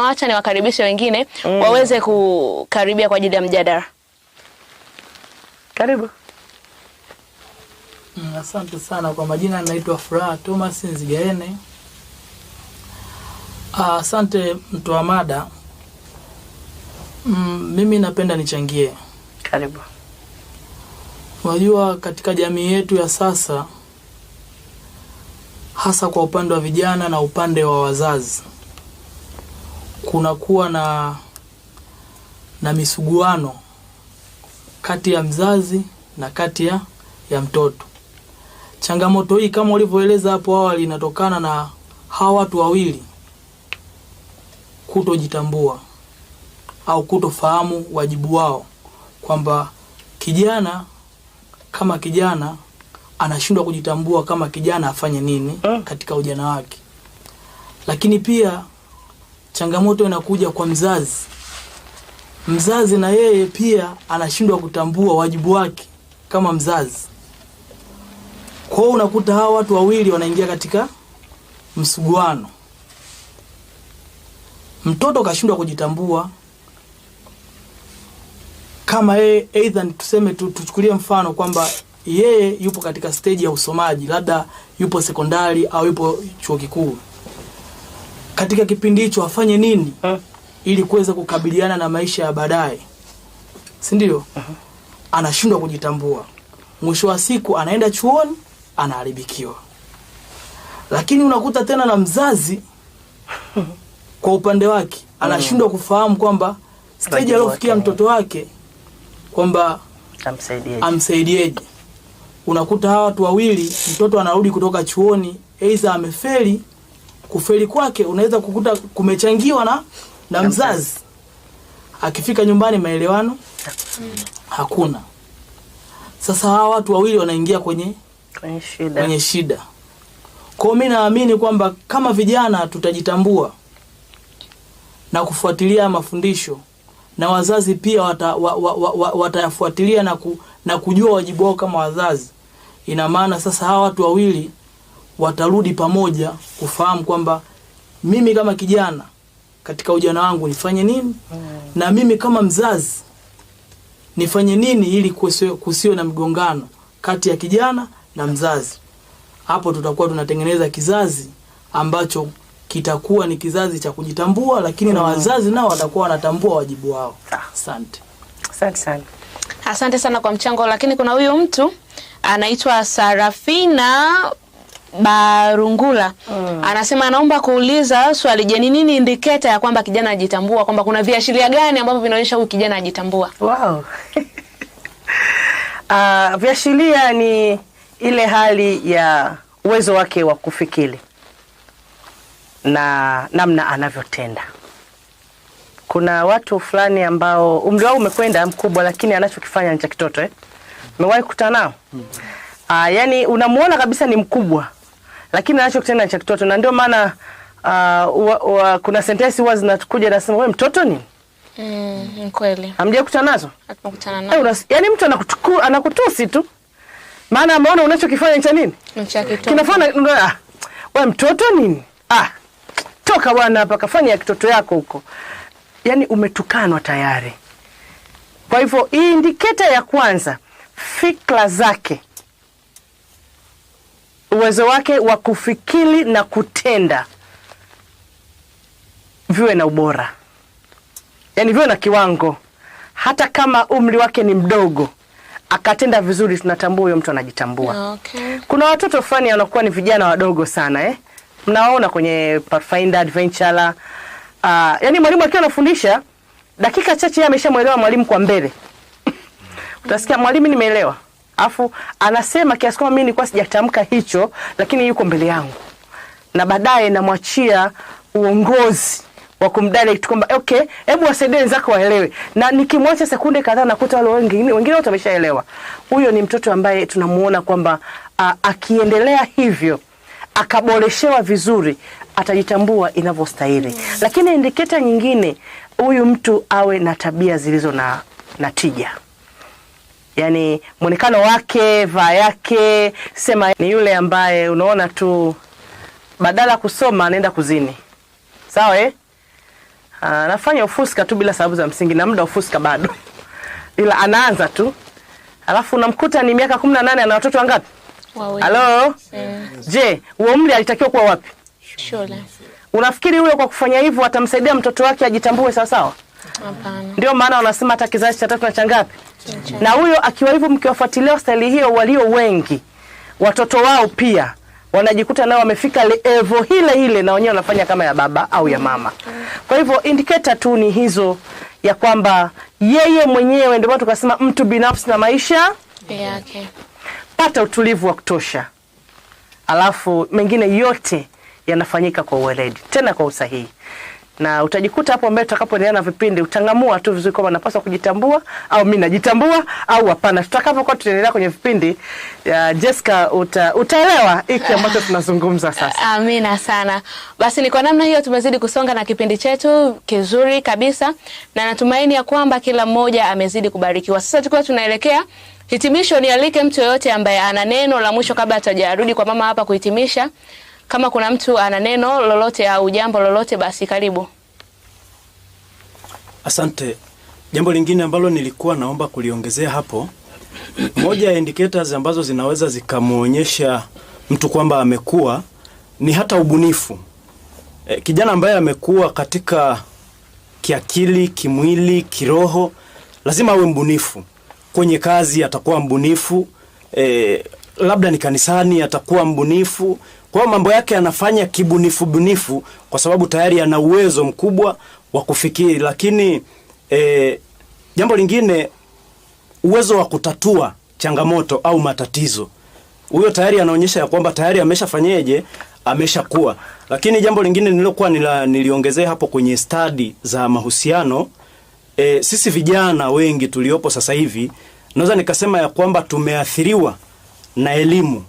Acha niwakaribishe wengine waweze kukaribia kwa ajili ya mjadala. Karibu. Asante sana. Kwa majina naitwa Furaha Thomas Nzigaene. Asante mtu wa mada. Mimi napenda nichangie. Karibu. Unajua katika jamii yetu ya sasa, hasa kwa upande wa vijana na upande wa wazazi, kunakuwa na misuguano kati ya mzazi na kati ya mtoto. Changamoto hii kama ulivyoeleza hapo awali inatokana na hawa watu wawili kutojitambua au kutofahamu wajibu wao, kwamba kijana kama kijana anashindwa kujitambua kama kijana afanye nini katika ujana wake. Lakini pia changamoto inakuja kwa mzazi. Mzazi na yeye pia anashindwa kutambua wajibu wake kama mzazi. Kwa hiyo unakuta hawa watu wawili wanaingia katika msuguano. Mtoto kashindwa kujitambua kama yeye, either tuseme tuchukulie mfano kwamba yeye yupo katika stage ya usomaji, labda yupo sekondari au yupo chuo kikuu. Katika kipindi hicho afanye nini ili kuweza kukabiliana na maisha ya baadaye? Si ndio? Anashindwa kujitambua. Mwisho wa siku anaenda chuoni, anaharibikiwa. Lakini unakuta tena na mzazi kwa upande wake anashindwa kufahamu kwamba stage aliyofikia mtoto wake kwamba amsaidieje. Unakuta hawa watu wawili, mtoto anarudi kutoka chuoni, aidha amefeli. Kufeli kwake unaweza kukuta kumechangiwa na mzazi. Akifika nyumbani maelewano hakuna. Sasa hawa watu wawili wanaingia kwenye shida. Kwa mimi naamini kwamba kama vijana tutajitambua na kufuatilia mafundisho, na wazazi pia watayafuatilia na kujua wajibu wao kama wazazi, ina maana sasa hawa watu wawili watarudi pamoja kufahamu kwamba mimi kama kijana katika ujana wangu nifanye nini, na mimi kama mzazi nifanye nini ili kusiwe na mgongano kati ya kijana na mzazi. Hapo tutakuwa tunatengeneza kizazi ambacho kitakuwa ni kizazi cha kujitambua, lakini na wazazi nao watakuwa wanatambua wajibu wao. Asante. Asante sana. Asante sana kwa mchango. Lakini kuna huyu mtu anaitwa Sarafina Barungula. Anasema anaomba kuuliza swali, je, ni nini indicator ya kwamba kijana anajitambua, kwamba kuna viashiria gani ambavyo vinaonyesha huyu kijana anajitambua? Wow. Viashiria ni ile hali ya uwezo wake wa kufikiri na namna anavyotenda. Kuna watu fulani ambao umri wao umekwenda mkubwa, lakini anachokifanya ni cha kitoto. Umewahi kukutana nao? Yani unamuona kabisa ni mkubwa, lakini anachokitenda ni cha kitoto. Na ndio maana kuna sentensi huwa zinakuja nasema, wewe mtoto nini? Kweli. Hamja kukutana nazo? Hatukutana nazo. Yani mtu anakutusi tu. Maana ameona unachokifanya ni cha nini? Ni cha kitoto. Kinafanya wewe mtoto nini? Toka bwana hapa, kafanya ya kitoto yako huko. Yani umetukanwa tayari. Kwa hivyo hii indicator ya kwanza, fikra zake, uwezo wake wa kufikiri na kutenda viwe na ubora. Yani viwe na kiwango. Hata kama umri wake ni mdogo, akatenda vizuri, tunatambua huyo mtu anajitambua. Okay. Kuna watoto fulani wanakuwa ni vijana wadogo sana mnawaona kwenye Pathfinder Adventure. Yani mwalimu akiwa anafundisha dakika chache yeye ameshamuelewa mwalimu kwa mbele. Utasikia mwalimu nimeelewa. Alafu anasema kiasi kama mimi nilikuwa sijatamka hicho, lakini yuko mbele yangu. Na baadaye namwachia uongozi wa kumdirect kwamba okay, hebu wasaidie wenzako waelewe. Na nikimwacha sekunde kadhaa nakuta wale wengine wote wameshaelewa. Huyo ni mtoto ambaye tunamuona kwamba akiendelea hivyo, akaboreshewa vizuri, atajitambua inavyostahili. Lakini indicator nyingine, huyu mtu awe na tabia zilizo na tija. Yani muonekano wake, vaa yake, sema ni yule ambaye unaona tu badala kusoma anaenda kuzini. Sawa anafanya ufuska tu bila sababu za msingi na muda ufuska bado. Ila anaanza tu. Alafu unamkuta ni miaka 18 ana watoto wangapi? Halo? Je, huo umri alitakiwa kuwa wapi? Shule. Unafikiri huyo kwa kufanya hivyo atamsaidia mtoto wake ajitambue sawa sawa? Hapana. Ndio maana wanasema hata kizazi cha 3 na cha ngapi? Na huyo akiwa hivyo mkiwafuatilia staili hiyo walio wengi, watoto wao pia wanajikuta nao wamefika level ile na wenyewe wanafanya kama ya baba au ya mama. Kwa hivyo indicator tu ni hizo ya kwamba yeye mwenyewe, ndio tukasema mtu binafsi na maisha yake. Pata utulivu wa kutosha. Alafu mengine yote yanafanyika kwa uweledi, tena kwa usahihi. Na utajikuta hapo mbele tutakapoendelea na vipindi utangamua tu vizuri kama napaswa kujitambua au mimi najitambua au hapana. Tutakapokuwa tunaendelea kwenye vipindi Jessica utaelewa hiki ambacho tunazungumza sasa. Amina sana. Basi ni kwa namna hiyo tumezidi kusonga na kipindi chetu kizuri kabisa, na natumaini ya kwamba kila mmoja amezidi kubarikiwa. Sasa tukiwa tunaelekea hitimisho, nialike mtu yoyote ambaye ana neno la mwisho kabla hatajarudi kwa mama hapa kuhitimisha. Kama kuna mtu ana neno lolote au jambo lolote, basi karibu. Asante. Jambo lingine ambalo nilikuwa naomba kuliongezea hapo, moja ya indicators ambazo zinaweza zikamuonyesha mtu kwamba amekuwa ni hata ubunifu. Kijana ambaye amekuwa katika kiakili, kimwili, kiroho, lazima awe mbunifu. Kwenye kazi atakuwa mbunifu, labda ni kanisani atakuwa mbunifu. Kwa mambo yake anafanya kibunifu kwa sababu tayari ana uwezo mkubwa wa kufikiri. Lakini jambo lingine, uwezo wa kutatua changamoto au matatizo. Huyo tayari anaonyesha ya kwamba tayari ameshafanyeje, ameshakuwa. Lakini jambo lingine nilokuwa niliongezea hapo kwenye study za mahusiano, sisi vijana wengi tuliopo sasa hivi, naweza nikasema ya kwamba tumeathiriwa na elimu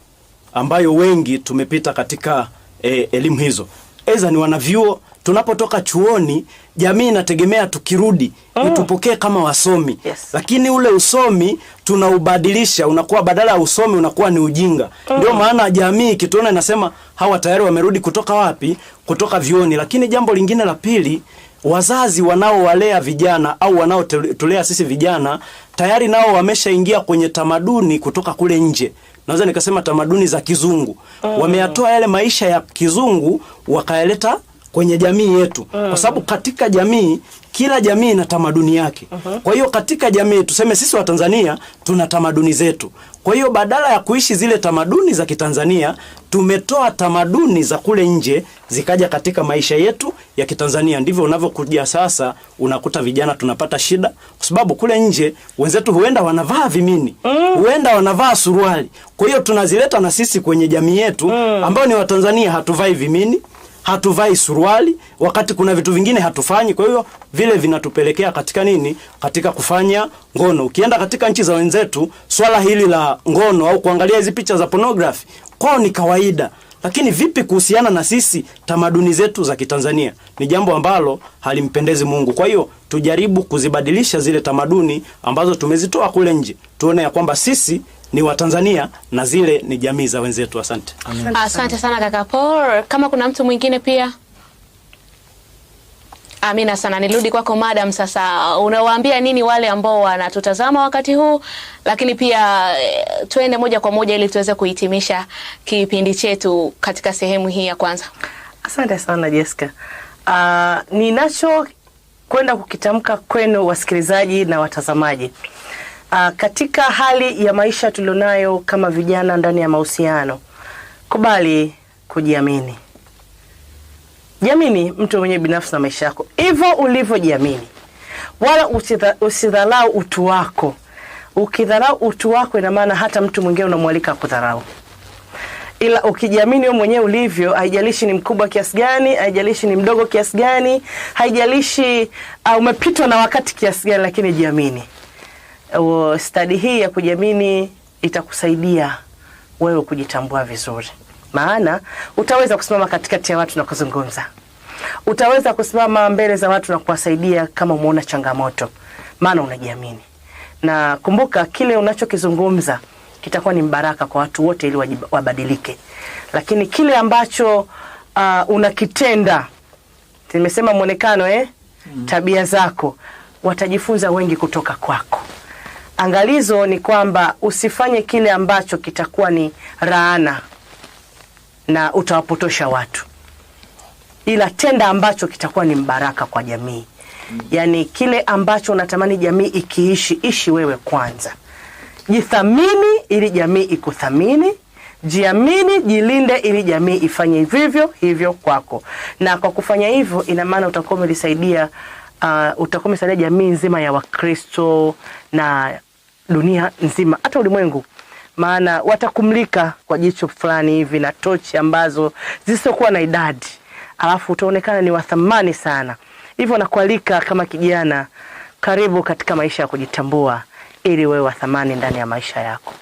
ambayo wengi tumepita katika elimu hizo. Eza ni wanavyuo, tunapotoka chuoni, jamii inategemea tukirudi itupokee kama wasomi. Yes. Lakini ule usomi tunaubadilisha, unakuwa badala ya usomi unakuwa ni ujinga. Ndio maana jamii kituona inasema hawa tayari wamerudi kutoka wapi? Kutoka vyuoni. Lakini jambo lingine la pili, wazazi wanaowalea vijana au wanaotulea sisi vijana tayari nao wameshaingia kwenye tamaduni kutoka kule nje. Naweza nikasema tamaduni za kizungu. Wameyatoa yale maisha ya kizungu wakaeleta kwenye jamii yetu. Kwa sababu katika jamii, kila jamii ina tamaduni yake. Kwa hiyo katika jamii, tuseme sisi wa Tanzania tuna tamaduni zetu. Kwa hiyo badala ya kuishi zile tamaduni za Kitanzania, tumetoa tamaduni za kule nje zikaja katika maisha yetu ya Kitanzania. Ndivyo unavyokuja sasa unakuta vijana tunapata shida kwa sababu kule nje wenzetu huenda wanavaa vimini, huenda wanavaa suruali. Kwa hiyo tunazileta na sisi kwenye jamii yetu ambao ni wa Tanzania hatuvai vimini, hatuvai suruali, wakati kuna vitu vingine hatufanyi. Kwa hiyo vile vinatupelekea katika nini? Katika kufanya ngono. Ukienda katika nchi za wenzetu, swala hili la ngono au kuangalia hizi picha za pornography kwao ni kawaida. Lakini vipi kuhusiana na sisi tamaduni zetu za Kitanzania? Ni jambo ambalo halimpendezi Mungu. Kwa hiyo tujaribu kuzibadilisha zile tamaduni ambazo tumezitoa kule nje. Tuone ya kwamba sisi ni wa Tanzania na zile ni jamii za wenzetu. Asante. Asante sana kaka Paul. Kama kuna mtu mwingine pia. Amina sana. Nirudi kwako madam sasa. Unawaambia nini wale ambao wanatutazama wakati huu? Lakini pia tuende moja kwa moja ili tuweze kuhitimisha kipindi chetu katika sehemu hii ya kwanza. Asante sana Jessica. Ninacho kwenda kukitamka kwenu wasikilizaji na watazamaji. Katika hali ya maisha tulionayo kama vijana ndani ya mahusiano, kubali kujiamini. Jiamini mtu mwenye binafsi na maisha yako. Hivyo ulivyojiamini. Wala usidharau utu wako. Ukidharau utu wako ina maana hata mtu mwingine unamwalika kudharau. Ila ukijiamini wewe mwenyewe ulivyo, haijalishi ni mkubwa kiasi gani, haijalishi ni mdogo kiasi gani, haijalishi umepitwa na wakati kiasi gani, lakini jiamini. Study hii ya kujiamini itakusaidia wewe kujitambua vizuri. Maana utaweza kusimama katikati ya watu na kuzungumza. Utaweza kusimama mbele za watu na kuwasaidia kama umeona changamoto. Maana unajiamini. Na kumbuka kile unachokizungumza kitakuwa ni mbaraka kwa watu wote ili wabadilike. Lakini kile ambacho unakitenda, nimesema muonekano tabia zako, watajifunza wengi kutoka kwako. Angalizo ni kwamba usifanye kile ambacho kitakuwa ni laana na utawapotosha watu, ila tenda ambacho kitakuwa ni mbaraka kwa jamii. Yani kile ambacho unatamani jamii ikiishi, ishi wewe kwanza. Jithamini ili jamii ikuthamini. Jiamini, jilinde ili jamii ifanye vivyo hivyo kwako. Na kwa kufanya hivyo, ina maana utakuwa umelisaidia jamii nzima ya Wakristo na dunia nzima, hata ulimwengu. Maana watakumlika kwa jicho fulani hivi na tochi ambazo zisizokuwa na idadi, alafu utaonekana ni wa thamani sana. Hivyo nakualika kama kijana, karibu katika maisha ya kujitambua ili wewe wa thamani ndani ya maisha yako.